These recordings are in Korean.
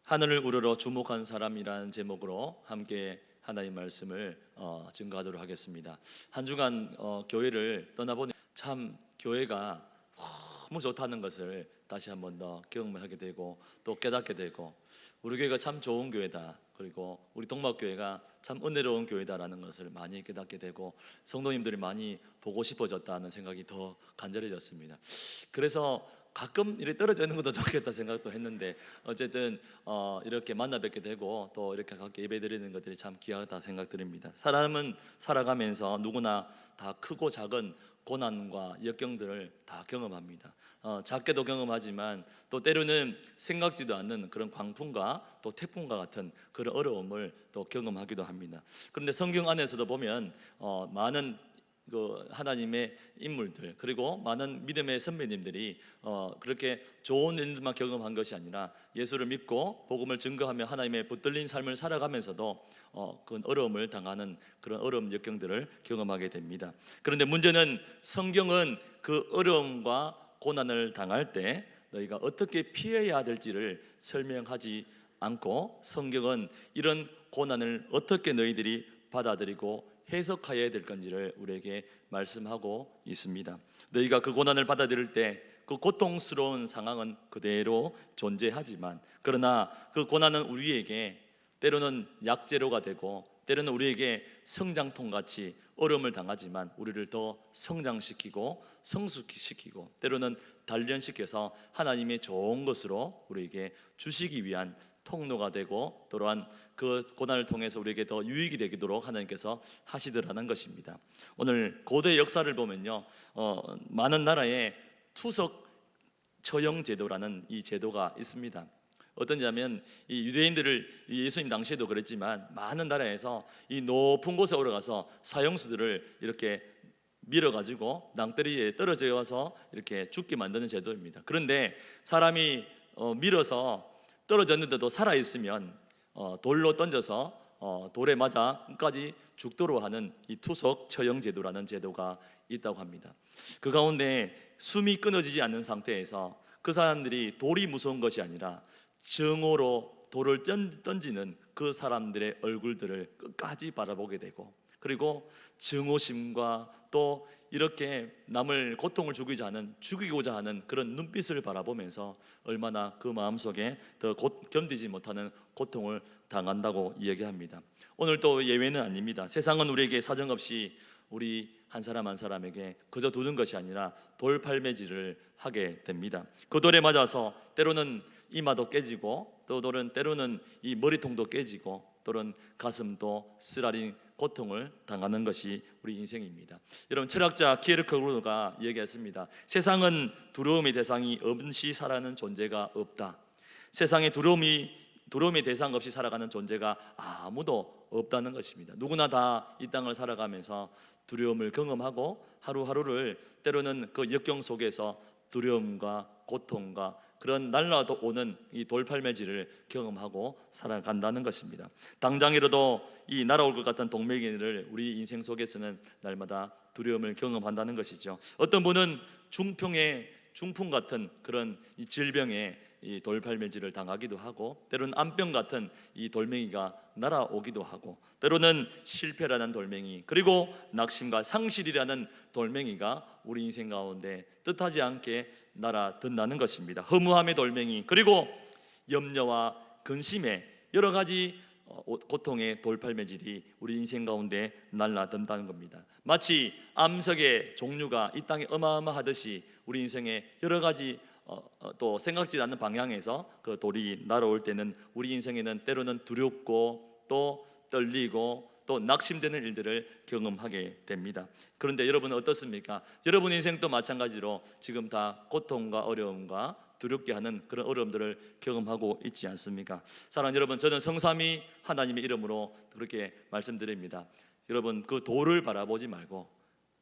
하늘을 우러러 주목한 사람이라는 제목으로 함께 하나님 말씀을 증거하도록 하겠습니다. 한 주간 교회를 떠나보니 참 교회가 너무 좋다는 것을 다시 한 번 더 경험하게 되고 또 깨닫게 되고, 우리 교회가 참 좋은 교회다, 그리고 우리 동막교회가 참 은혜로운 교회다라는 것을 많이 깨닫게 되고, 성도님들이 많이 보고 싶어졌다는 생각이 더 간절해졌습니다. 그래서 가끔 이렇게 떨어져 있는 것도 좋겠다 생각도 했는데, 어쨌든 이렇게 만나 뵙게 되고 또 이렇게 각기 예배 드리는 것들이 참 귀하다 생각드립니다. 사람은 살아가면서 누구나 다 크고 작은 고난과 역경들을 다 경험합니다. 작게도 경험하지만 또 때로는 생각지도 않는 그런 광풍과 또 태풍과 같은 그런 어려움을 또 경험하기도 합니다. 그런데 성경 안에서도 보면 많은 하나님의 인물들, 그리고 많은 믿음의 선배님들이 그렇게 좋은 일들만 경험한 것이 아니라 예수를 믿고 복음을 증거하며 하나님의 붙들린 삶을 살아가면서도 그 어려움을 당하는 그런 어려움 역경들을 경험하게 됩니다. 그런데 문제는 성경은 그 어려움과 고난을 당할 때 너희가 어떻게 피해야 될지를 설명하지 않고, 성경은 이런 고난을 어떻게 너희들이 받아들이고 해석해야 될 건지를 우리에게 말씀하고 있습니다. 너희가 그 고난을 받아들일 때 그 고통스러운 상황은 그대로 존재하지만, 그러나 그 고난은 우리에게 때로는 약재료가 되고 때로는 우리에게 성장통같이 어려움을 당하지만 우리를 더 성장시키고 성숙시키고 때로는 단련시켜서 하나님의 좋은 것으로 우리에게 주시기 위한 통로가 되고, 또한 그 고난을 통해서 우리에게 더 유익이 되도록 하나님께서 하시더라는 것입니다. 오늘 고대 역사를 보면요, 많은 나라에 투석 처형 제도라는 이 제도가 있습니다. 어떤지 하면 이 유대인들을, 예수님 당시에도 그랬지만 많은 나라에서 이 높은 곳에 올라가서 사형수들을 이렇게 밀어가지고 낭떠러리에 떨어져서 이렇게 죽게 만드는 제도입니다. 그런데 사람이 밀어서 떨어졌는데도 살아있으면 돌로 던져서 돌에 맞아 끝까지 죽도록 하는 이 투석 처형 제도라는 제도가 있다고 합니다. 그 가운데 숨이 끊어지지 않는 상태에서 그 사람들이 돌이 무서운 것이 아니라 정오로 돌을 던지는 그 사람들의 얼굴들을 끝까지 바라보게 되고, 그리고 증오심과 또 이렇게 남을 고통을 죽이고자 하는 그런 눈빛을 바라보면서 얼마나 그 마음속에 더 견디지 못하는 고통을 당한다고 이야기합니다. 오늘 또 예외는 아닙니다. 세상은 우리에게 사정없이 우리 한 사람 한 사람에게 그저 두는 것이 아니라 돌팔매질을 하게 됩니다. 그 돌에 맞아서 때로는 이마도 깨지고, 또 때로는 이 머리통도 깨지고, 또는 가슴도 쓰라린 고통을 당하는 것이 우리 인생입니다. 여러분, 철학자 키에르케고르가 얘기했습니다. 세상은 두려움의 대상이 없이 살아가는 존재가 없다. 세상에 두려움의 대상 없이 살아가는 존재가 아무도 없다는 것입니다. 누구나 다 이 땅을 살아가면서 두려움을 경험하고 하루하루를 때로는 그 역경 속에서 두려움과 고통과 그런 날라도 오는 이 돌팔매질을 경험하고 살아간다는 것입니다. 당장이라도 이 날아올 것 같은 동맥이를 우리 인생 속에서는 날마다 두려움을 경험한다는 것이죠. 어떤 분은 중풍 같은 그런 이 질병에 이 돌팔매질을 당하기도 하고, 때로는 암병 같은 이 돌멩이가 날아오기도 하고, 때로는 실패라는 돌멩이, 그리고 낙심과 상실이라는 돌멩이가 우리 인생 가운데 뜻하지 않게 날아든다는 것입니다. 허무함의 돌멩이, 그리고 염려와 근심의 여러 가지 고통의 돌팔매질이 우리 인생 가운데 날아든다는 겁니다. 마치 암석의 종류가 이 땅에 어마어마하듯이 우리 인생에 여러 가지 또 생각지 않는 방향에서 그 돌이 날아올 때는 우리 인생에는 때로는 두렵고 또 떨리고 또 낙심되는 일들을 경험하게 됩니다. 그런데 여러분은 어떻습니까? 여러분 인생도 마찬가지로 지금 다 고통과 어려움과 두렵게 하는 그런 어려움들을 경험하고 있지 않습니까? 사랑하는 여러분, 저는 성삼위 하나님의 이름으로 그렇게 말씀드립니다. 여러분, 그 돌을 바라보지 말고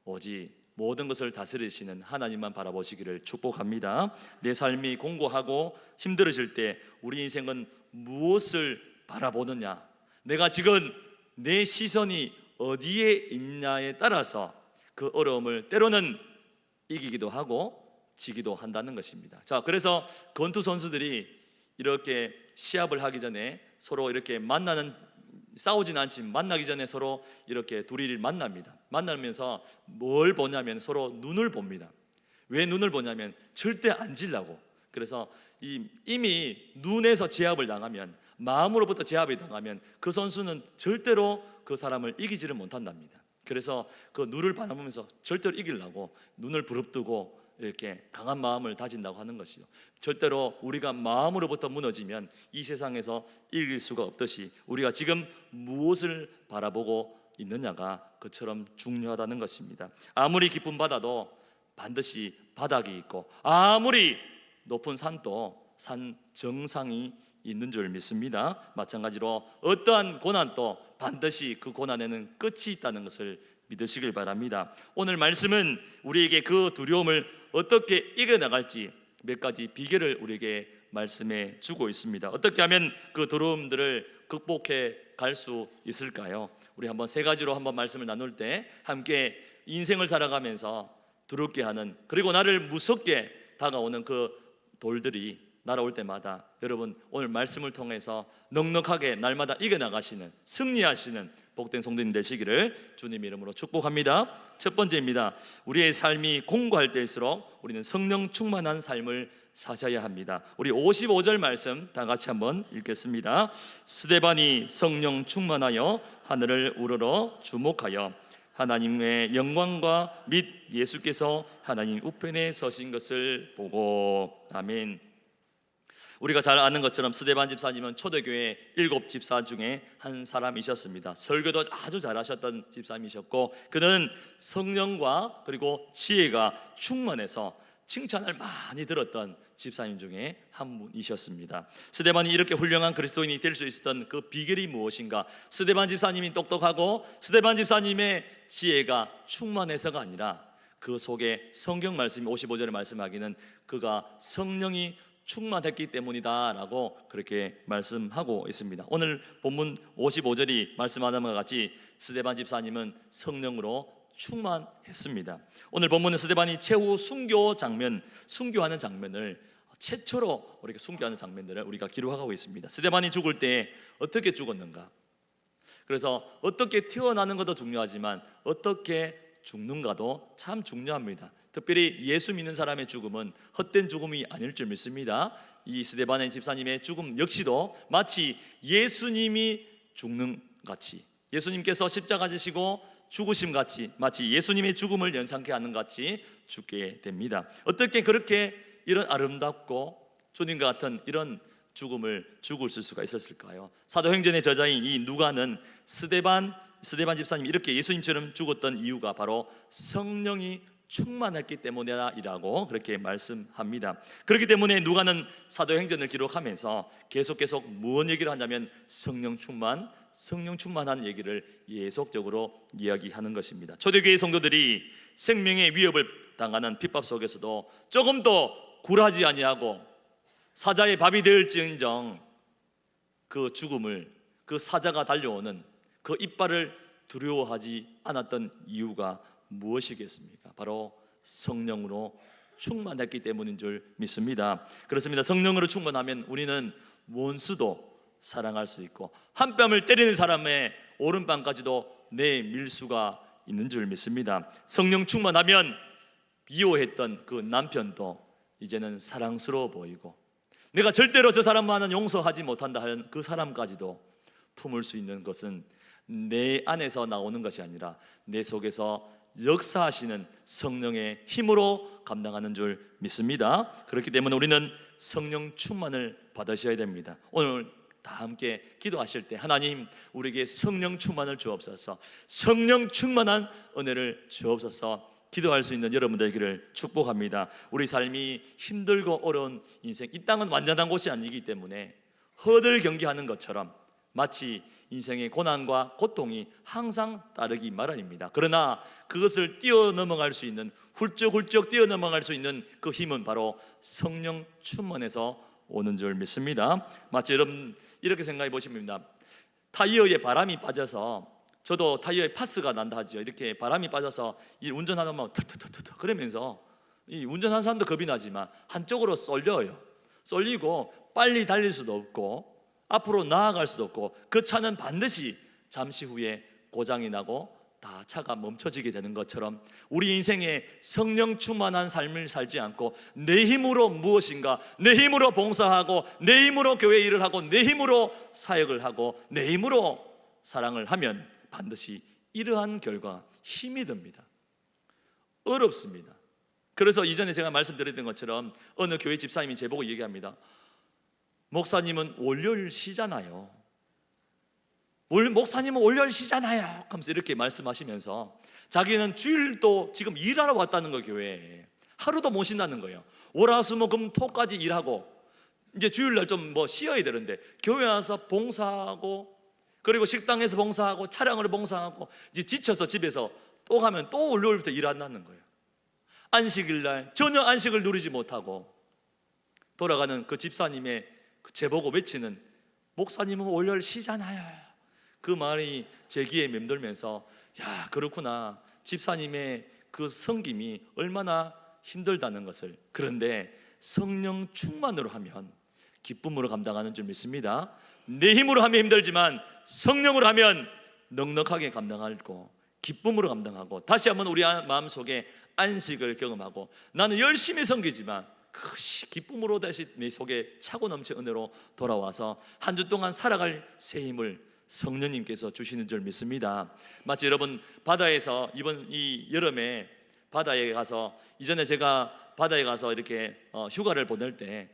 오직 모든 것을 다스리시는 하나님만 바라보시기를 축복합니다. 내 삶이 공고하고 힘들어질 때 우리 인생은 무엇을 바라보느냐, 내가 지금 내 시선이 어디에 있냐에 따라서 그 어려움을 때로는 이기기도 하고 지기도 한다는 것입니다. 자, 그래서 권투 선수들이 이렇게 시합을 하기 전에 서로 이렇게 싸우진 않지만 만나기 전에 서로 이렇게 둘이 만납니다. 만나면서 뭘 보냐면 서로 눈을 봅니다. 왜 눈을 보냐면 절대 안 질라고. 그래서 이미 눈에서 제압을 당하면, 마음으로부터 제압이 당하면 그 선수는 절대로 그 사람을 이기지를 못한답니다. 그래서 그 눈을 바라보면서 절대로 이기려고 눈을 부릅뜨고 이렇게 강한 마음을 다진다고 하는 것이죠. 절대로 우리가 마음으로부터 무너지면 이 세상에서 이길 수가 없듯이 우리가 지금 무엇을 바라보고 있느냐가 그처럼 중요하다는 것입니다. 아무리 깊은 바다도 반드시 바닥이 있고, 아무리 높은 산도 산 정상이 있는 줄 믿습니다. 마찬가지로 어떠한 고난도 반드시 그 고난에는 끝이 있다는 것을 믿으시길 바랍니다. 오늘 말씀은 우리에게 그 두려움을 어떻게 이겨나갈지 몇 가지 비결을 우리에게 말씀해 주고 있습니다. 어떻게 하면 그 두려움들을 극복해 갈 수 있을까요? 우리 한번 세 가지로 한번 말씀을 나눌 때 함께 인생을 살아가면서 두렵게 하는, 그리고 나를 무섭게 다가오는 그 돌들이 날아올 때마다 여러분 오늘 말씀을 통해서 넉넉하게 날마다 이겨나가시는, 승리하시는 복된 성도님 되시기를 주님 이름으로 축복합니다. 첫 번째입니다. 우리의 삶이 공고할 때일수록 우리는 성령 충만한 삶을 사셔야 합니다. 우리 55절 말씀 다 같이 한번 읽겠습니다. 스데반이 성령 충만하여 하늘을 우러러 주목하여 하나님의 영광과 및 예수께서 하나님 우편에 서신 것을 보고. 아멘. 우리가 잘 아는 것처럼 스데반 집사님은 초대교회 7 집사 중에 한 사람이셨습니다. 설교도 아주 잘하셨던 집사님이셨고, 그는 성령과 그리고 지혜가 충만해서 칭찬을 많이 들었던 집사님 중에 한 분이셨습니다. 스데반이 이렇게 훌륭한 그리스도인이 될 수 있었던 그 비결이 무엇인가? 스데반 집사님이 똑똑하고 스데반 집사님의 지혜가 충만해서가 아니라 그 속에 성경 말씀이 55절에 말씀하기는 그가 성령이 충만했기 때문이다 라고 그렇게 말씀하고 있습니다. 오늘 본문 55절이 말씀하는 것과 같이 스데반 집사님은 성령으로 충만했습니다. 오늘 본문은 스데반이 최후 순교하는 장면을 최초로 우리가 순교하는 장면들을 우리가 기록하고 있습니다. 스데반이 죽을 때 어떻게 죽었는가? 그래서 어떻게 태어나는 것도 중요하지만 어떻게 죽는가도 참 중요합니다. 특별히 예수 믿는 사람의 죽음은 헛된 죽음이 아닐 줄 믿습니다. 이 스데반의 집사님의 죽음 역시도 마치 예수님이 죽는 같이, 예수님께서 십자가 지시고 죽으심 같이, 마치 예수님의 죽음을 연상케 하는 같이 죽게 됩니다. 어떻게 그렇게 이런 아름답고 주님과 같은 이런 죽음을 죽을 수가 있었을까요? 사도행전의 저자인 이 누가는 스데반 집사님이 이렇게 예수님처럼 죽었던 이유가 바로 성령이 충만했기 때문이라고 그렇게 말씀합니다. 그렇기 때문에 누가는 사도행전을 기록하면서 계속 무슨 얘기를 하냐면 성령 충만한 얘기를 계속적으로 이야기하는 것입니다. 초대교회 성도들이 생명의 위협을 당하는 핍박 속에서도 조금도 굴하지 아니하고 사자의 밥이 될지언정 그 죽음을, 그 사자가 달려오는 그 이빨을 두려워하지 않았던 이유가 무엇이겠습니까? 바로 성령으로 충만했기 때문인 줄 믿습니다. 그렇습니다. 성령으로 충만하면 우리는 원수도 사랑할 수 있고 한 뺨을 때리는 사람의 오른뺨까지도 내밀 수가 있는 줄 믿습니다. 성령 충만하면 미워했던 그 남편도 이제는 사랑스러워 보이고, 내가 절대로 저 사람만은 용서하지 못한다 하는 그 사람까지도 품을 수 있는 것은 내 안에서 나오는 것이 아니라 내 속에서 역사하시는 성령의 힘으로 감당하는 줄 믿습니다. 그렇기 때문에 우리는 성령 충만을 받으셔야 됩니다. 오늘 다 함께 기도하실 때 하나님 우리에게 성령 충만을 주옵소서, 성령 충만한 은혜를 주옵소서 기도할 수 있는 여러분 되기를 축복합니다. 우리 삶이 힘들고 어려운 인생, 이 땅은 완전한 곳이 아니기 때문에 허들 경기하는 것처럼 마치 인생의 고난과 고통이 항상 따르기 마련입니다. 그러나 그것을 뛰어넘어갈 수 있는, 훌쩍훌쩍 뛰어넘어갈 수 있는 그 힘은 바로 성령 충만에서 오는 줄 믿습니다. 마치 여러분 이렇게 생각해 보시면 됩니다. 타이어에 바람이 빠져서, 저도 타이어에 파스가 난다 하죠. 이렇게 바람이 빠져서 이 운전하다 보면 턱턱턱턱 그러면서 이 운전하는 사람도 겁이 나지만 한쪽으로 쏠리고 빨리 달릴 수도 없고 앞으로 나아갈 수도 없고 그 차는 반드시 잠시 후에 고장이 나고 다 차가 멈춰지게 되는 것처럼 우리 인생에 성령 충만한 삶을 살지 않고 내 힘으로 무엇인가, 내 힘으로 봉사하고 내 힘으로 교회 일을 하고 내 힘으로 사역을 하고 내 힘으로 사랑을 하면 반드시 이러한 결과 힘이 듭니다. 어렵습니다. 그래서 이전에 제가 말씀드렸던 것처럼 어느 교회 집사님이 제보고 얘기합니다. 목사님은 월요일 쉬잖아요. 목사님은 월요일 쉬잖아요 하면서 이렇게 말씀하시면서 자기는 주일도 지금 일하러 왔다는 거예요. 교회에 하루도 못 쉰다는 거예요. 월화수목금토까지 일하고 이제 주일날 좀 쉬어야 되는데 교회 와서 봉사하고 그리고 식당에서 봉사하고 차량을 봉사하고 이제 지쳐서 집에서 또 가면 또 월요일부터 일한다는 거예요. 안식일날 전혀 안식을 누리지 못하고 돌아가는 그 집사님의 제보고 외치는 목사님은 월요일 쉬잖아요. 그 말이 제 귀에 맴돌면서 야, 그렇구나. 집사님의 그 섬김이 얼마나 힘들다는 것을. 그런데 성령 충만으로 하면 기쁨으로 감당하는 줄 믿습니다. 내 힘으로 하면 힘들지만 성령으로 하면 넉넉하게 감당하고 기쁨으로 감당하고 다시 한번 우리 마음속에 안식을 경험하고 나는 열심히 섬기지만 그 기쁨으로 다시 내 속에 차고 넘치는 은혜로 돌아와서 한 주 동안 살아갈 새 힘을 성령님께서 주시는 줄 믿습니다. 마치 여러분 바다에서 이번 이 여름에 바다에 가서 이전에 제가 바다에 가서 이렇게 휴가를 보낼 때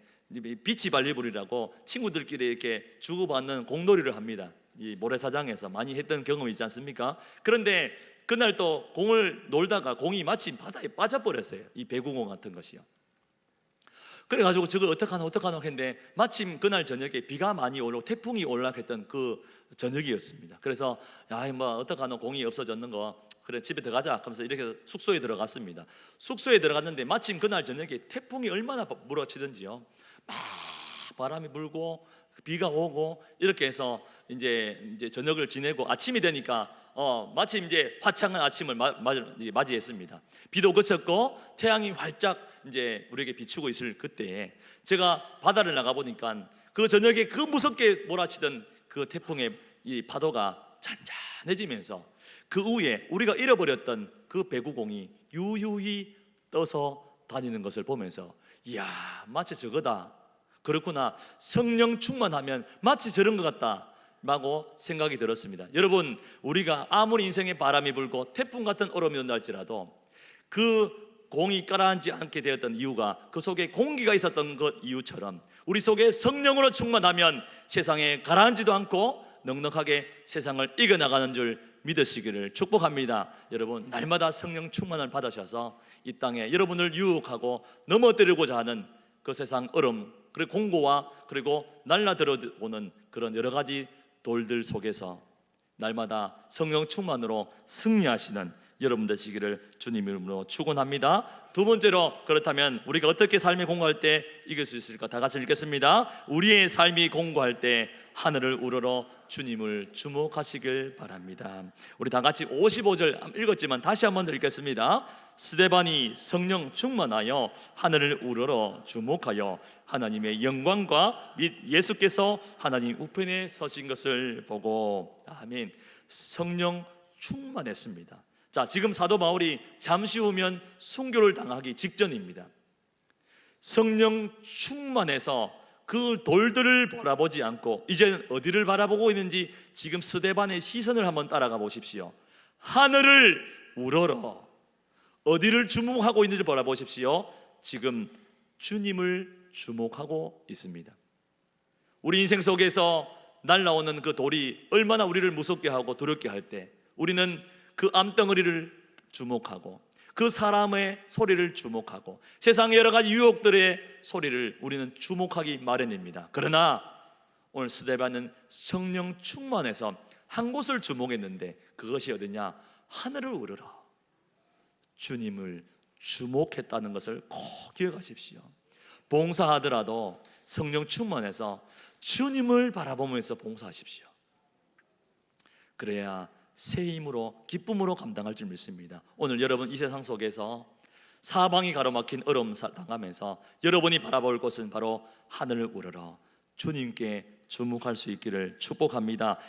비치 발리볼이라고 친구들끼리 이렇게 주고받는 공놀이를 합니다. 이 모래사장에서 많이 했던 경험이 있지 않습니까? 그런데 그날 또 공을 놀다가 공이 마침 바다에 빠져버렸어요. 이 배구공 같은 것이요. 그래가지고 저걸 어떡하노 했는데 마침 그날 저녁에 비가 많이 오고 태풍이 올라했던 그 저녁이었습니다. 그래서 야, 어떡하노 공이 없어졌는 거 그래 집에 들어가자 하면서 이렇게 숙소에 들어갔습니다. 숙소에 들어갔는데 마침 그날 저녁에 태풍이 얼마나 몰아치던지요. 막 바람이 불고 비가 오고 이렇게 해서 이제 저녁을 지내고 아침이 되니까 마침 이제 화창한 아침을 맞이했습니다. 비도 그쳤고 태양이 활짝 이제 우리에게 비추고 있을 그때에 제가 바다를 나가 보니까 그 저녁에 그 무섭게 몰아치던 그 태풍의 이 파도가 잔잔해지면서 그 위에 우리가 잃어버렸던 그 배구공이 유유히 떠서 다니는 것을 보면서 이야, 마치 저거다. 그렇구나. 성령 충만하면 마치 저런 것 같다 라고 생각이 들었습니다. 여러분, 우리가 아무리 인생에 바람이 불고 태풍 같은 얼음이 온다 할지라도 그 공이 가라앉지 않게 되었던 이유가 그 속에 공기가 있었던 것 이유처럼 우리 속에 성령으로 충만하면 세상에 가라앉지도 않고 넉넉하게 세상을 이겨나가는 줄 믿으시기를 축복합니다. 여러분, 날마다 성령 충만을 받으셔서 이 땅에 여러분을 유혹하고 넘어뜨리고자 하는 그 세상 얼음 그리고 공고와 그리고 날라들어오는 그런 여러 가지 돌들 속에서 날마다 성령 충만으로 승리하시는 여러분 되시기를 주님 이름으로 축원합니다. 두 번째로, 그렇다면 우리가 어떻게 삶이 공고할 때 이길 수 있을까? 다 같이 읽겠습니다. 우리의 삶이 공고할 때 하늘을 우러러 주님을 주목하시길 바랍니다. 우리 다 같이 55절 읽었지만 다시 한번 읽겠습니다. 스데반이 성령 충만하여 하늘을 우러러 주목하여 하나님의 영광과 및 예수께서 하나님 우편에 서신 것을 보고. 아멘. 성령 충만했습니다. 자, 지금 사도 바울이 잠시 후면 순교를 당하기 직전입니다. 성령 충만해서 그 돌들을 바라보지 않고 이제는 어디를 바라보고 있는지 지금 스데반의 시선을 한번 따라가 보십시오. 하늘을 우러러 어디를 주목하고 있는지 바라보십시오. 지금 주님을 주목하고 있습니다. 우리 인생 속에서 날아오는 그 돌이 얼마나 우리를 무섭게 하고 두렵게 할 때 우리는 그 암덩어리를 주목하고 그 사람의 소리를 주목하고 세상의 여러 가지 유혹들의 소리를 우리는 주목하기 마련입니다. 그러나 오늘 스데반은 성령 충만해서 한 곳을 주목했는데 그것이 어디냐? 하늘을 우러러 주님을 주목했다는 것을 꼭 기억하십시오. 봉사하더라도 성령 충만해서 주님을 바라보면서 봉사하십시오. 그래야 새 힘으로 기쁨으로 감당할 줄 믿습니다. 오늘 여러분 이 세상 속에서 사방이 가로막힌 얼음 당하면서 여러분이 바라볼 곳은 바로 하늘을 우러러 주님께 주목할 수 있기를 축복합니다.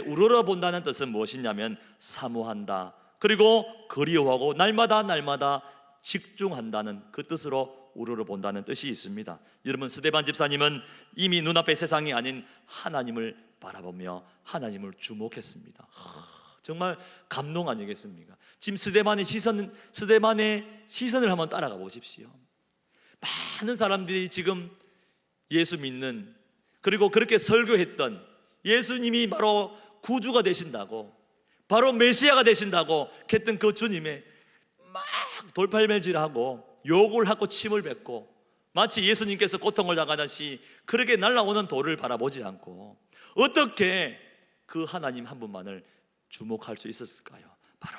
우러러 본다는 뜻은 무엇이냐면 사모한다, 그리고 그리워하고 날마다 집중한다는 그 뜻으로 우러러 본다는 뜻이 있습니다. 여러분, 스데반 집사님은 이미 눈앞의 세상이 아닌 하나님을 바라보며 하나님을 주목했습니다. 정말 감동 아니겠습니까? 지금 스데반의 시선을 한번 따라가 보십시오. 많은 사람들이 지금 예수 믿는, 그리고 그렇게 설교했던 예수님이 바로 구주가 되신다고, 바로 메시아가 되신다고 했던 그 주님의 막 돌팔매질하고 욕을 하고 침을 뱉고 마치 예수님께서 고통을 당하듯이 그렇게 날아오는 돌을 바라보지 않고 어떻게 그 하나님 한 분만을 주목할 수 있었을까요? 바로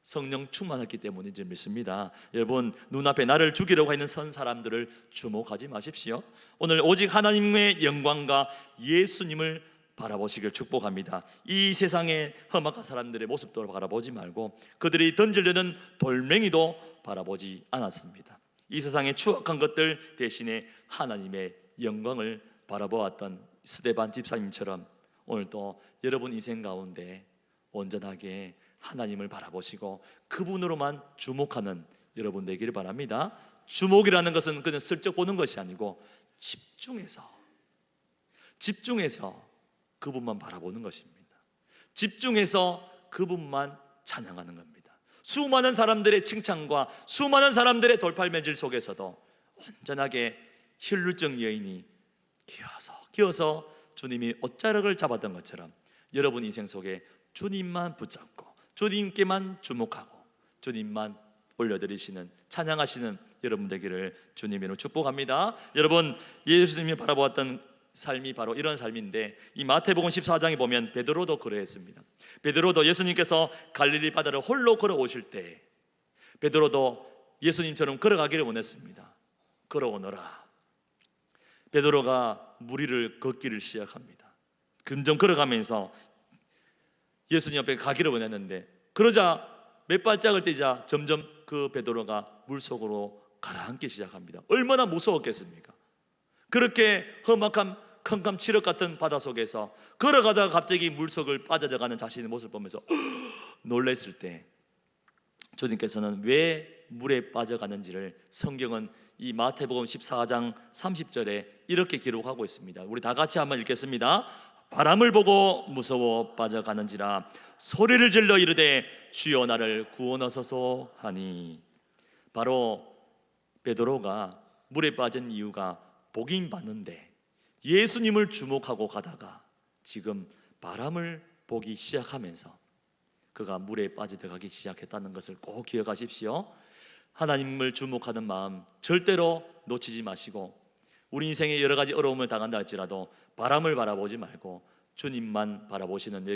성령 충만했기 때문인지 믿습니다. 여러분, 눈앞에 나를 죽이려고 하는 선 사람들을 주목하지 마십시오. 오늘 오직 하나님의 영광과 예수님을 바라보시길 축복합니다. 이 세상의 험악한 사람들의 모습도 바라보지 말고 그들이 던지려는 돌멩이도 바라보지 않았습니다. 이 세상의 추악한 것들 대신에 하나님의 영광을 바라보았던 스데반 집사님처럼 오늘도 여러분 인생 가운데 온전하게 하나님을 바라보시고 그분으로만 주목하는 여러분 되기를 바랍니다. 주목이라는 것은 그냥 슬쩍 보는 것이 아니고 집중해서 그분만 바라보는 것입니다. 집중해서 그분만 찬양하는 겁니다. 수많은 사람들의 칭찬과 수많은 사람들의 돌팔매질 속에서도 온전하게 혈루증 여인이 기어서 주님이 옷자락을 잡았던 것처럼 여러분 인생 속에 주님만 붙잡고 주님께만 주목하고 주님만 올려드리시는, 찬양하시는 여러분 되기를 주님으로 축복합니다. 여러분, 예수님이 바라보았던 삶이 바로 이런 삶인데, 이 마태복음 14장에 보면 베드로도 그러했습니다. 베드로도 예수님께서 갈릴리 바다를 홀로 걸어오실 때 베드로도 예수님처럼 걸어가기를 원했습니다. 걸어오너라. 베드로가 무리를 걷기를 시작합니다. 금점 걸어가면서 예수님 앞에 가기를 원했는데, 그러자 몇 발짝을 떼자 점점 그 베드로가 물속으로 가라앉기 시작합니다. 얼마나 무서웠겠습니까? 그렇게 험악한 캄캄7억 같은 바다 속에서 걸어가다가 갑자기 물속을 빠져들어가는 자신의 모습을 보면서 놀랐을 때 주님께서는 왜 물에 빠져가는지를 성경은 이 마태복음 14장 30절에 이렇게 기록하고 있습니다. 우리 다 같이 한번 읽겠습니다. 바람을 보고 무서워 빠져가는지라 소리를 질러 이르되 주여 나를 구원하소서 하니. 바로 베드로가 물에 빠진 이유가 보긴 봤는데 예수님을 주목하고 가다가 지금 바람을 보기 시작하면서 그가 물에 빠져들어가기 시작했다는 것을 꼭 기억하십시오. 하나님을 주목하는 마음 절대로 놓치지 마시고, 우리 인생에 여러 가지 어려움을 당한다 할지라도 바람을 바라보지 말고 주님만 바라보시는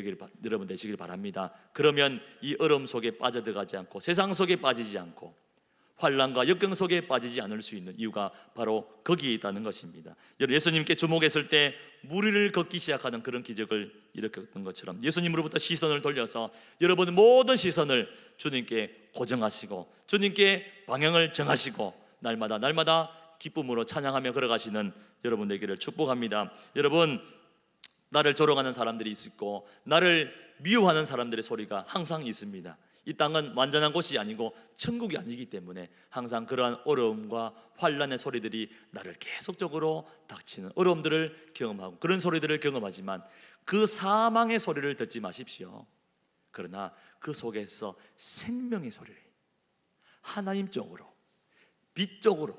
여러분 되시길 바랍니다. 그러면 이 어려움 속에 빠져들어가지 않고 세상 속에 빠지지 않고 환난과 역경 속에 빠지지 않을 수 있는 이유가 바로 거기에 있다는 것입니다. 예수님께 주목했을 때 무리를 걷기 시작하는 그런 기적을 일으켰던 것처럼 예수님으로부터 시선을 돌려서 여러분의 모든 시선을 주님께 고정하시고 주님께 방향을 정하시고 날마다 기쁨으로 찬양하며 걸어가시는 여러분 되기를 축복합니다. 여러분, 나를 조롱하는 사람들이 있고 나를 미워하는 사람들의 소리가 항상 있습니다. 이 땅은 완전한 곳이 아니고 천국이 아니기 때문에 항상 그러한 어려움과 환난의 소리들이 나를 계속적으로 닥치는 어려움들을 경험하고 그런 소리들을 경험하지만 그 사망의 소리를 듣지 마십시오. 그러나 그 속에서 생명의 소리를 하나님 쪽으로, 빛 쪽으로,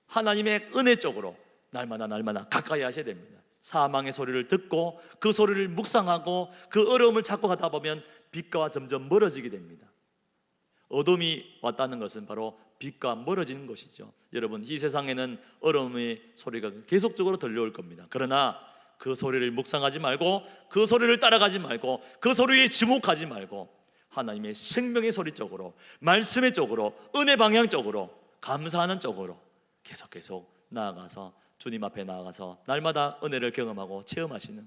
하나님의 은혜 쪽으로 날마다 가까이 하셔야 됩니다. 사망의 소리를 듣고 그 소리를 묵상하고 그 어려움을 찾고 가다 보면 빛과 점점 멀어지게 됩니다. 어둠이 왔다는 것은 바로 빛과 멀어지는 것이죠. 여러분, 이 세상에는 어려움의 소리가 계속적으로 들려올 겁니다. 그러나 그 소리를 묵상하지 말고 그 소리를 따라가지 말고 그 소리에 지목하지 말고 하나님의 생명의 소리 쪽으로, 말씀의 쪽으로, 은혜 방향 쪽으로, 감사하는 쪽으로 계속 나아가서 주님 앞에 나아가서 날마다 은혜를 경험하고 체험하시는,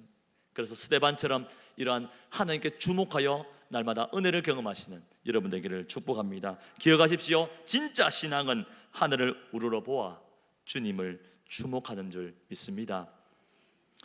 그래서 스데반처럼 이러한 하나님께 주목하여 날마다 은혜를 경험하시는 여러분 되기를 축복합니다. 기억하십시오. 진짜 신앙은 하늘을 우러러 보아 주님을 주목하는 줄 믿습니다.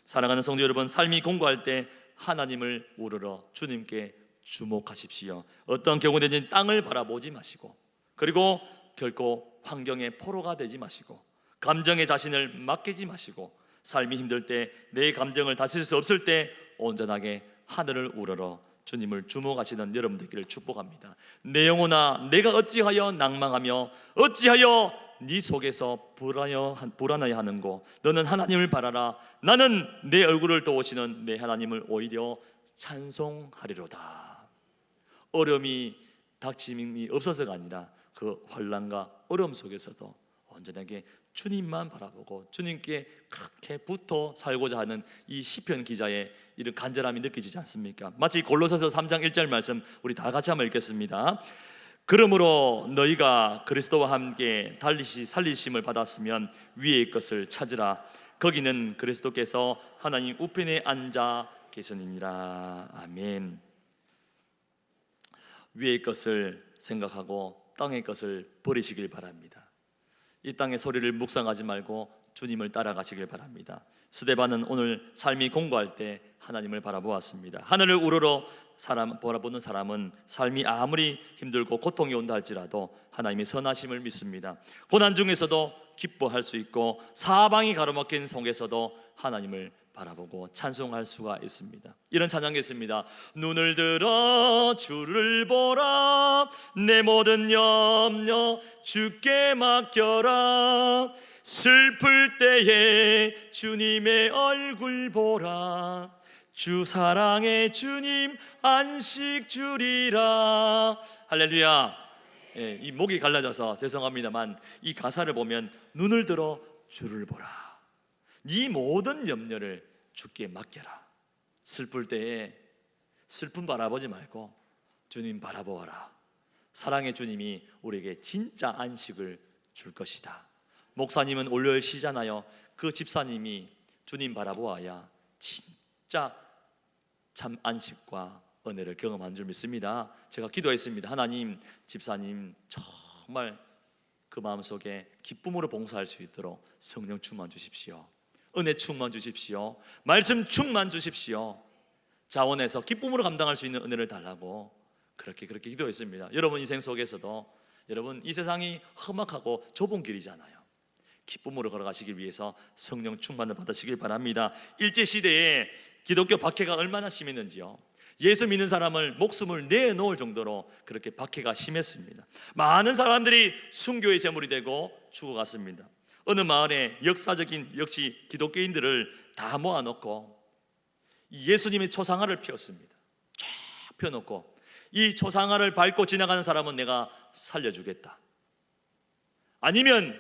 사랑하는 성도 여러분, 삶이 공고할 때 하나님을 우러러 주님께 주목하십시오. 어떤 경우든지 땅을 바라보지 마시고, 그리고 결코 환경의 포로가 되지 마시고, 감정에 자신을 맡기지 마시고, 삶이 힘들 때, 내 감정을 다스릴 수 없을 때 온전하게 하늘을 우러러 주님을 주목하시는 여러분 되기를 축복합니다. 내 영혼아, 내가 어찌하여 낭망하며 어찌하여 네 속에서 불안하여 하는고, 너는 하나님을 바라라. 나는 내 얼굴을 도우시는 내 하나님을 오히려 찬송하리로다. 어려움이 닥침이 없어서가 아니라 그 환난과 어려움 속에서도 온전하게 주님만 바라보고 주님께 그렇게 붙어 살고자 하는 이 시편 기자의 이런 간절함이 느껴지지 않습니까? 마치 골로새서 3장 1절 말씀 우리 다 같이 한번 읽겠습니다. 그러므로 너희가 그리스도와 함께 살리심을 받았으면 위의 것을 찾으라. 거기는 그리스도께서 하나님 우편에 앉아 계시니라. 아멘. 위의 것을 생각하고 땅의 것을 버리시길 바랍니다. 이 땅의 소리를 묵상하지 말고 주님을 따라가시길 바랍니다. 스데반은 오늘 삶이 공고할 때 하나님을 바라보았습니다. 하늘을 우러러 바라보는 사람은 삶이 아무리 힘들고 고통이 온다 할지라도 하나님의 선하심을 믿습니다. 고난 중에서도 기뻐할 수 있고, 사방이 가로막힌 속에서도 하나님을 바라보고 찬송할 수가 있습니다. 이런 찬양이 있습니다. 눈을 들어 주를 보라, 내 모든 염려 주께 맡겨라. 슬플 때에 주님의 얼굴 보라, 주 사랑의 주님 안식 주리라. 할렐루야. 이 목이 갈라져서 죄송합니다만 이 가사를 보면 눈을 들어 주를 보라, 네 모든 염려를 주께 맡겨라. 슬플 때에 슬픔 바라보지 말고 주님 바라보아라. 사랑의 주님이 우리에게 진짜 안식을 줄 것이다. 목사님은 월요일 쉬잖아요. 그 집사님이 주님 바라보아야 진짜 참 안식과 은혜를 경험한 줄 믿습니다. 제가 기도했습니다. 하나님, 집사님 정말 그 마음속에 기쁨으로 봉사할 수 있도록 성령 충만 주십시오. 은혜 충만 주십시오. 말씀 충만 주십시오. 자원해서 기쁨으로 감당할 수 있는 은혜를 달라고 그렇게 기도했습니다. 여러분 인생 속에서도 여러분 이 세상이 험악하고 좁은 길이잖아요. 기쁨으로 걸어가시기 위해서 성령 충만을 받으시길 바랍니다. 일제시대에 기독교 박해가 얼마나 심했는지요. 예수 믿는 사람을 목숨을 내놓을 정도로 그렇게 박해가 심했습니다. 많은 사람들이 순교의 제물이 되고 죽어갔습니다. 어느 마을에 역사적인 역시 기독교인들을 다 모아놓고 예수님의 초상화를 피웠습니다. 쫙 펴놓고 이 초상화를 밟고 지나가는 사람은 내가 살려주겠다, 아니면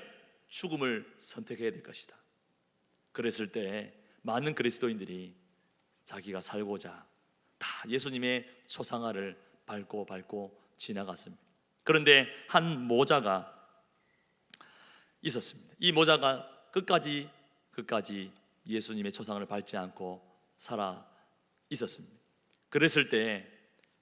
죽음을 선택해야 될 것이다. 그랬을 때 많은 그리스도인들이 자기가 살고자 다 예수님의 초상화를 밟고 지나갔습니다. 그런데 한 모자가 있었습니다. 이 모자가 끝까지 예수님의 초상화를 밟지 않고 살아 있었습니다. 그랬을 때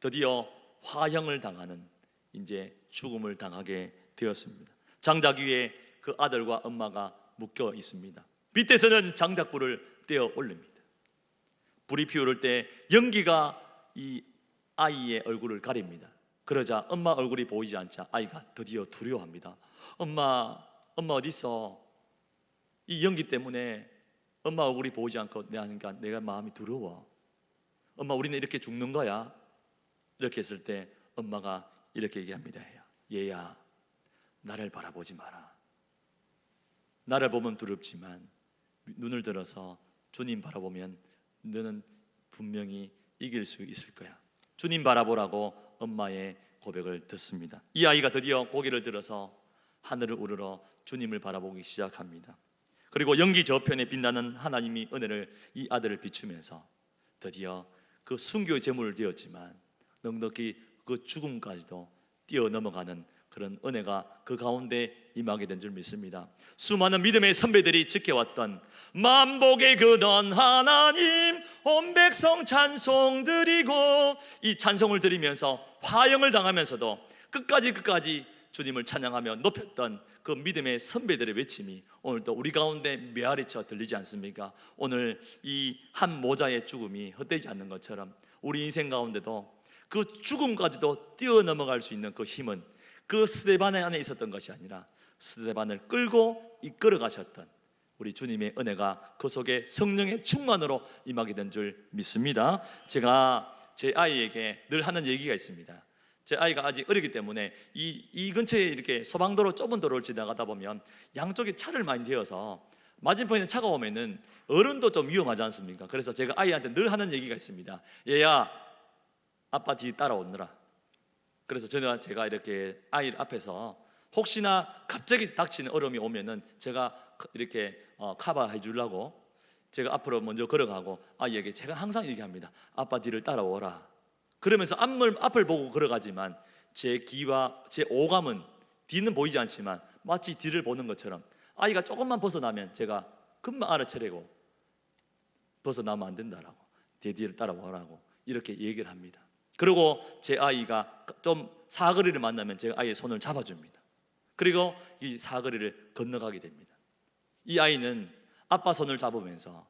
드디어 화형을 당하는 이제 죽음을 당하게 되었습니다. 장작 위에 그 아들과 엄마가 묶여 있습니다. 밑에서는 장작불을 떼어 올립니다. 불이 피오를 때 연기가 이 아이의 얼굴을 가립니다. 그러자 엄마 얼굴이 보이지 않자 아이가 드디어 두려워합니다. 엄마 어디 있어? 이 연기 때문에 엄마 얼굴이 보이지 않고 내가 마음이 두려워. 엄마, 우리는 이렇게 죽는 거야. 이렇게 했을 때 엄마가 이렇게 얘기합니다. 얘야, 나를 바라보지 마라. 나를 보면 두렵지만 눈을 들어서 주님 바라보면 너는 분명히 이길 수 있을 거야. 주님 바라보라고 엄마의 고백을 듣습니다. 이 아이가 드디어 고개를 들어서 하늘을 우러러 주님을 바라보기 시작합니다. 그리고 연기 저편에 빛나는 하나님의 은혜를 이 아들을 비추면서 드디어 그 순교의 제물을 되었지만 넉넉히 그 죽음까지도 뛰어넘어가는 그런 은혜가 그 가운데 임하게 된 줄 믿습니다. 수많은 믿음의 선배들이 지켜왔던 만복의 근원 하나님, 온 백성 찬송 드리고, 이 찬송을 드리면서 화형을 당하면서도 끝까지 주님을 찬양하며 높였던 그 믿음의 선배들의 외침이 오늘도 우리 가운데 메아리쳐 들리지 않습니까? 오늘 이 한 모자의 죽음이 헛되지 않는 것처럼 우리 인생 가운데도 그 죽음까지도 뛰어넘어갈 수 있는 그 힘은 그 스데반 안에 있었던 것이 아니라 스데반을 끌고 이끌어 가셨던 우리 주님의 은혜가 그 속에 성령의 충만으로 임하게 된 줄 믿습니다. 제가 제 아이에게 늘 하는 얘기가 있습니다. 제 아이가 아직 어리기 때문에 이 근처에 이렇게 소방도로 좁은 도로를 지나가다 보면 양쪽에 차를 많이 대어서 맞은편에 차가 오면은 어른도 좀 위험하지 않습니까? 그래서 제가 아이한테 늘 하는 얘기가 있습니다. 얘야, 아빠 뒤 따라오느라. 그래서 제가 이렇게 아이 앞에서 혹시나 갑자기 닥치는 어려움이 오면은 제가 이렇게 커버해 주려고 제가 앞으로 먼저 걸어가고 아이에게 제가 항상 얘기합니다. 아빠 뒤를 따라오라. 그러면서 앞을 보고 걸어가지만 제 귀와 제 오감은 뒤는 보이지 않지만 마치 뒤를 보는 것처럼 아이가 조금만 벗어나면 제가 금방 알아채려고 벗어나면 안 된다라고 제 뒤를 따라오라고 이렇게 얘기를 합니다. 그리고 제 아이가 좀 사거리를 만나면 제가 아이의 손을 잡아줍니다. 그리고 이 사거리를 건너가게 됩니다. 이 아이는 아빠 손을 잡으면서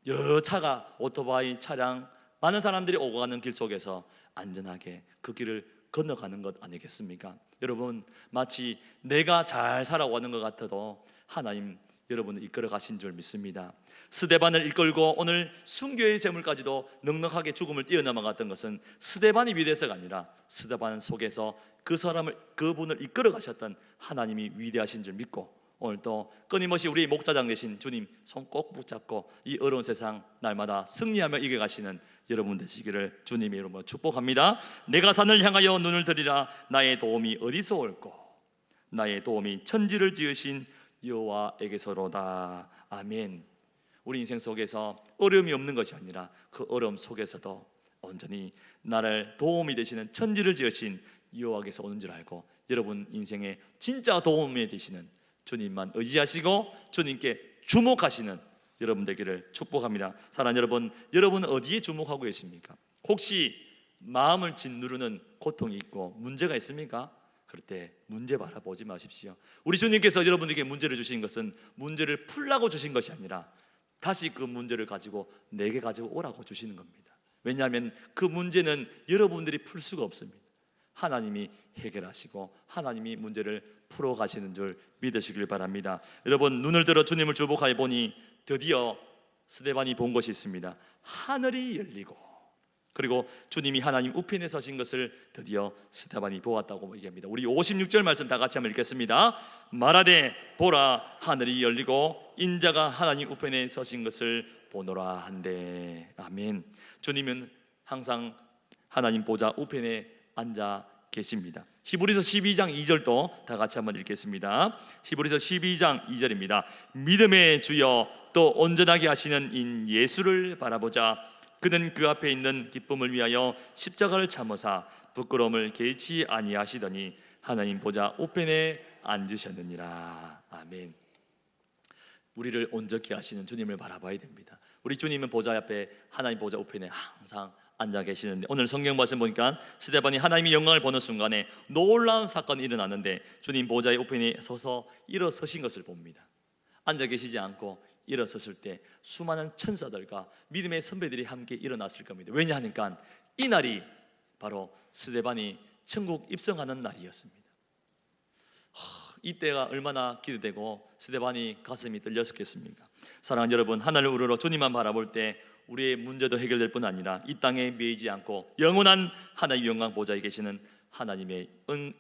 여러 차가 오토바이 차량 많은 사람들이 오고 가는 길 속에서 안전하게 그 길을 건너가는 것 아니겠습니까? 여러분, 마치 내가 잘 살아가는 것 같아도 하나님 여러분을 이끌어 가신 줄 믿습니다. 스데반을 이끌고 오늘 순교의 제물까지도 넉넉하게 죽음을 뛰어넘어갔던 것은 스데반이 위대해서가 아니라 스데반 속에서 그분을 이끌어 가셨던 하나님이 위대하신 줄 믿고 오늘 또 끊임없이 우리 목자장 되신 주님 손 꼭 붙잡고 이 어려운 세상 날마다 승리하며 이겨가시는 여러분 되시기를 주님의 이름으로 축복합니다. 내가 산을 향하여 눈을 들이라. 나의 도움이 어디서 올꼬? 나의 도움이 천지를 지으신 여호와에게서로다. 아멘. 우리 인생 속에서 어려움이 없는 것이 아니라 그 어려움 속에서도 온전히 나를 도움이 되시는 천지를 지으신 여호와께서 오는 줄 알고 여러분 인생에 진짜 도움이 되시는 주님만 의지하시고 주님께 주목하시는 여러분 되기를 축복합니다. 사랑하는 여러분, 여러분은 어디에 주목하고 계십니까? 혹시 마음을 짓누르는 고통이 있고 문제가 있습니까? 그럴 때 문제 바라보지 마십시오. 우리 주님께서 여러분에게 문제를 주신 것은 문제를 풀라고 주신 것이 아니라 다시 그 문제를 가지고 내게 가지고 오라고 주시는 겁니다. 왜냐하면 그 문제는 여러분들이 풀 수가 없습니다. 하나님이 해결하시고 하나님이 문제를 풀어가시는 줄 믿으시길 바랍니다. 여러분, 눈을 들어 주님을 주목하여 보니 드디어 스데반이 본 것이 있습니다. 하늘이 열리고 그리고 주님이 하나님 우편에 서신 것을 드디어 스데반이 보았다고 얘기합니다. 우리 56절 말씀 다 같이 한번 읽겠습니다. 말하되 보라, 하늘이 열리고 인자가 하나님 우편에 서신 것을 보노라 한대. 아멘. 주님은 항상 하나님 보좌 우편에 앉아 계십니다. 히브리서 12장 2절도 다 같이 한번 읽겠습니다. 히브리서 12장 2절입니다. 믿음의 주여 또 온전하게 하시는 인 예수를 바라보자. 그는 그 앞에 있는 기쁨을 위하여 십자가를 참으사 부끄러움을 개의치 아니하시더니 하나님 보좌 우편에 앉으셨느니라. 아멘. 우리를 온전케 하시는 주님을 바라봐야 됩니다. 우리 주님은 보좌 앞에 하나님 보좌 우편에 항상 앉아 계시는데 오늘 성경 말씀 보니까 스데반이 하나님의 영광을 보는 순간에 놀라운 사건이 일어나는데 주님 보좌의 우편에 서서 일어서신 것을 봅니다. 앉아 계시지 않고 일어섰을 때 수많은 천사들과 믿음의 선배들이 함께 일어났을 겁니다. 왜냐하니까 이 날이 바로 스데반이 천국 입성하는 날이었습니다. 이때가 얼마나 기대되고 스데반이 가슴이 떨렸었겠습니까? 사랑하는 여러분, 하늘을 우러러 주님만 바라볼 때 우리의 문제도 해결될 뿐 아니라 이 땅에 매이지 않고 영원한 하나님의 영광 보좌에 계시는 하나님의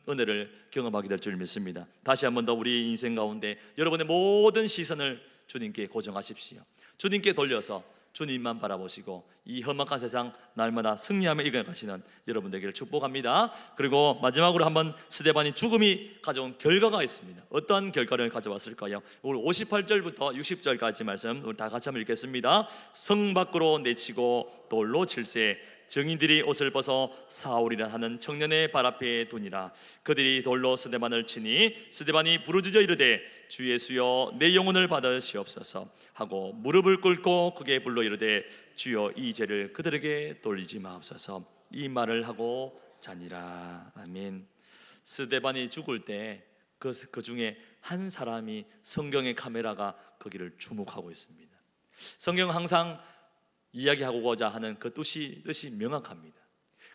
은혜를 경험하게 될 줄 믿습니다. 다시 한 번 더 우리 인생 가운데 여러분의 모든 시선을 주님께 고정하십시오. 주님께 돌려서 주님만 바라보시고 이 험악한 세상 날마다 승리하며 이겨가시는 여러분 되기를 축복합니다. 그리고 마지막으로 한번 스데반이 죽음이 가져온 결과가 있습니다. 어떤 결과를 가져왔을까요? 오늘 58절부터 60절까지 말씀 우리 다 같이 한번 읽겠습니다. 성 밖으로 내치고 돌로 칠세 증인들이 옷을 벗어 사울이라 하는 청년의 발 앞에 두니라. 그들이 돌로 스데반을 치니 스데반이 부르짖어 이르되 주 예수여 내 영혼을 받으시옵소서 하고 무릎을 꿇고 크게 불러 이르되 주여 이 죄를 그들에게 돌리지 마옵소서. 이 말을 하고 자니라. 아멘. 스데반이 죽을 때 그 중에 한 사람이 성경의 카메라가 거기를 주목하고 있습니다. 성경은 항상 이야기하고자 하는 그 뜻이 명확합니다.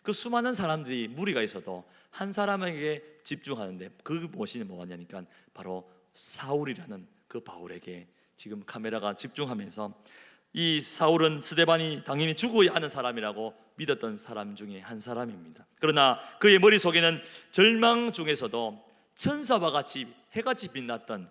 그 수많은 사람들이 무리가 있어도 한 사람에게 집중하는데 그 무엇이 뭐냐니까 바로 사울이라는 그 바울에게 지금 카메라가 집중하면서, 이 사울은 스데반이 당연히 죽어야 하는 사람이라고 믿었던 사람 중에 한 사람입니다. 그러나 그의 머릿속에는 절망 중에서도 천사와 같이 해같이 빛났던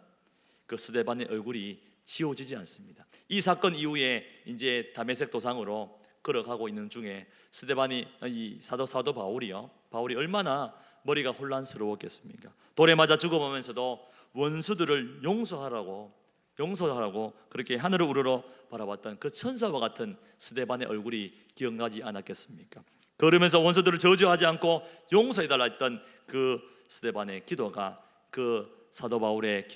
그 스데반의 얼굴이 지워지지 않습니다. 이 사건 이후에 이제 다메섹 도상으로 걸어가고 있는 중에 스데반이, 이 사도 바울이 얼마나 머리가 혼란스러웠겠습니까? 돌에 맞아 죽어보면서도 원수들을 용서하라고 그렇게 하늘을 우러러 바라봤던 그 천사와 같은 스데반의 얼굴이 기억나지 않았겠습니까? 걸으면서 원수들을 저주하지 않고 용서해달라 했던 그 스데반의 기도가 그 사도 바울의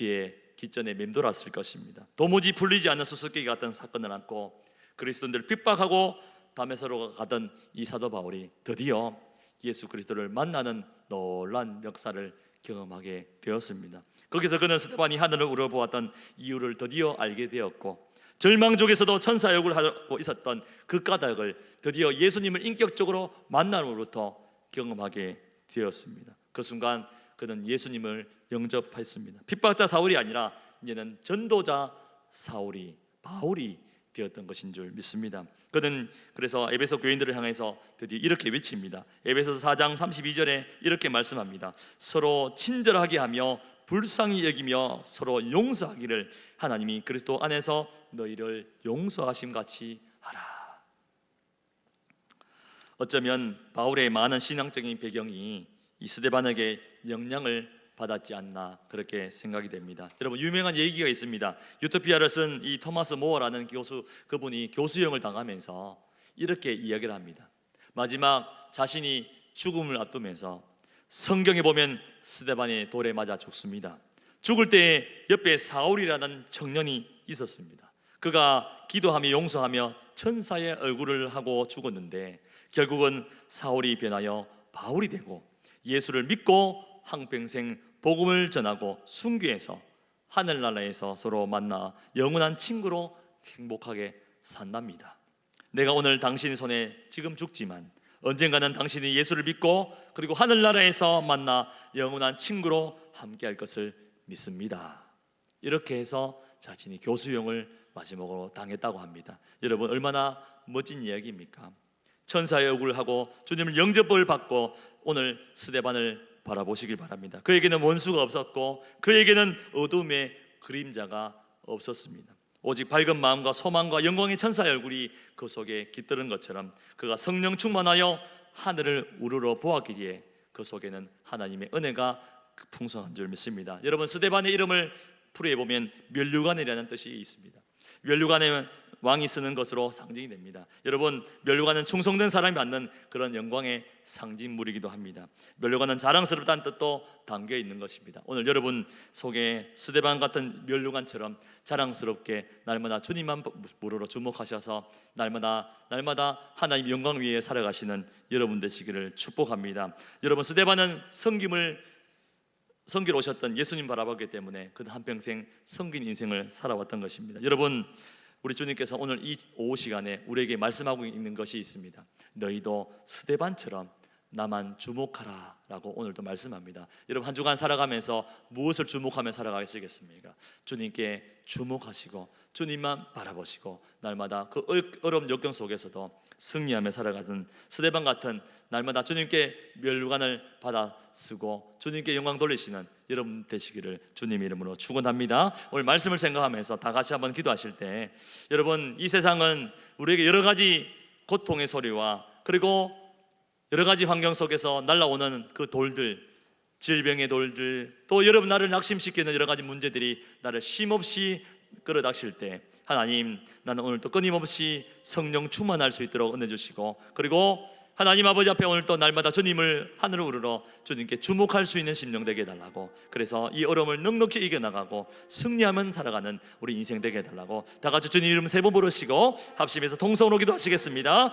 기전에 맴돌았을 것입니다. 도무지 풀리지 않는 수수께끼 같은 사건을 안고 그리스도인들을 핍박하고 다메섹으로 가던 이 사도 바울이 드디어 예수 그리스도를 만나는 놀란 역사를 경험하게 되었습니다. 거기서 그는 스데반이 하늘을 우러보았던 이유를 드디어 알게 되었고, 절망 속에서도 천사의 얼굴을 하고 있었던 그 까닭을 드디어 예수님을 인격적으로 만남으로부터 경험하게 되었습니다. 그 순간 그는 예수님을 영접했습니다. 핍박자 사울이 아니라 이제는 전도자 바울이 되었던 것인 줄 믿습니다. 그는 그래서 에베소 교인들을 향해서 드디어 이렇게 외칩니다. 에베소서 4장 32절에 이렇게 말씀합니다. 서로 친절하게 하며 불쌍히 여기며 서로 용서하기를 하나님이 그리스도 안에서 너희를 용서하심 같이 하라. 어쩌면 바울의 많은 신앙적인 배경이 이 스데반에게 영향을 받았지 않나 그렇게 생각이 됩니다. 여러분, 유명한 얘기가 있습니다. 유토피아를 쓴 이 토마스 모어라는 교수, 그분이 교수형을 당하면서 이렇게 이야기를 합니다. 마지막 자신이 죽음을 앞두면서 성경에 보면 스데반이 돌에 맞아 죽습니다. 죽을 때 옆에 사울이라는 청년이 있었습니다. 그가 기도하며 용서하며 천사의 얼굴을 하고 죽었는데 결국은 사울이 변하여 바울이 되고 예수를 믿고 한평생 복음을 전하고 순교해서 하늘나라에서 서로 만나 영원한 친구로 행복하게 산답니다. 내가 오늘 당신 손에 지금 죽지만 언젠가는 당신이 예수를 믿고 그리고 하늘나라에서 만나 영원한 친구로 함께할 것을 믿습니다. 이렇게 해서 자신이 교수형을 마지막으로 당했다고 합니다. 여러분, 얼마나 멋진 이야기입니까? 천사의 얼굴을 하고 주님을 영접을 받고 오늘 스데반을 바라보시길 바랍니다. 그에게는 원수가 없었고 그에게는 어둠의 그림자가 없었습니다. 오직 밝은 마음과 소망과 영광의 천사의 얼굴이 그 속에 깃드는 것처럼 그가 성령 충만하여 하늘을 우러러 보았기에 그 속에는 하나님의 은혜가 풍성한 줄 믿습니다. 여러분, 스데반의 이름을 풀이해 보면 면류관이라는 뜻이 있습니다. 면류관은 왕이 쓰는 것으로 상징이 됩니다. 여러분, 면류관은 충성된 사람이 받는 그런 영광의 상징물이기도 합니다. 면류관은 자랑스럽다는 뜻도 담겨 있는 것입니다. 오늘 여러분 속에 스데반 같은 면류관처럼 자랑스럽게 날마다 주님만 부르러 주목하셔서 날마다 하나님 영광 위에 살아가시는 여러분 되시기를 축복합니다. 여러분, 스데반은 섬기러 오셨던 예수님 바라봤기 때문에 그는 한평생 섬긴 인생을 살아왔던 것입니다. 여러분, 우리 주님께서 오늘 이 오후 시간에 우리에게 말씀하고 있는 것이 있습니다. 너희도 스데반처럼 나만 주목하라 라고 오늘도 말씀합니다. 여러분, 한 주간 살아가면서 무엇을 주목하며 살아가시겠습니까? 주님께 주목하시고 주님만 바라보시고 날마다 그 어려운 역경 속에서도 승리하며 살아가는 스데반 같은 날마다 주님께 면류관을 받아 쓰고 주님께 영광 돌리시는 여러분 되시기를 주님 이름으로 축원합니다. 오늘 말씀을 생각하면서 다 같이 한번 기도하실 때, 여러분, 이 세상은 우리에게 여러 가지 고통의 소리와 그리고 여러 가지 환경 속에서 날아오는 그 돌들, 질병의 돌들, 또 여러분 나를 낙심시키는 여러 가지 문제들이 나를 쉼없이 끌어닥칠 때, 하나님, 나는 오늘 또 끊임없이 성령 충만할 수 있도록 은혜 주시고, 그리고 하나님 아버지 앞에 오늘 또 날마다 주님을 하늘을 우러러 주님께 주목할 수 있는 심령 되게 해달라고, 그래서 이 어려움을 넉넉히 이겨나가고 승리하면 살아가는 우리 인생 되게 해달라고 다 같이 주님 이름 세 번 부르시고 합심해서 통성으로 기도하시겠습니다.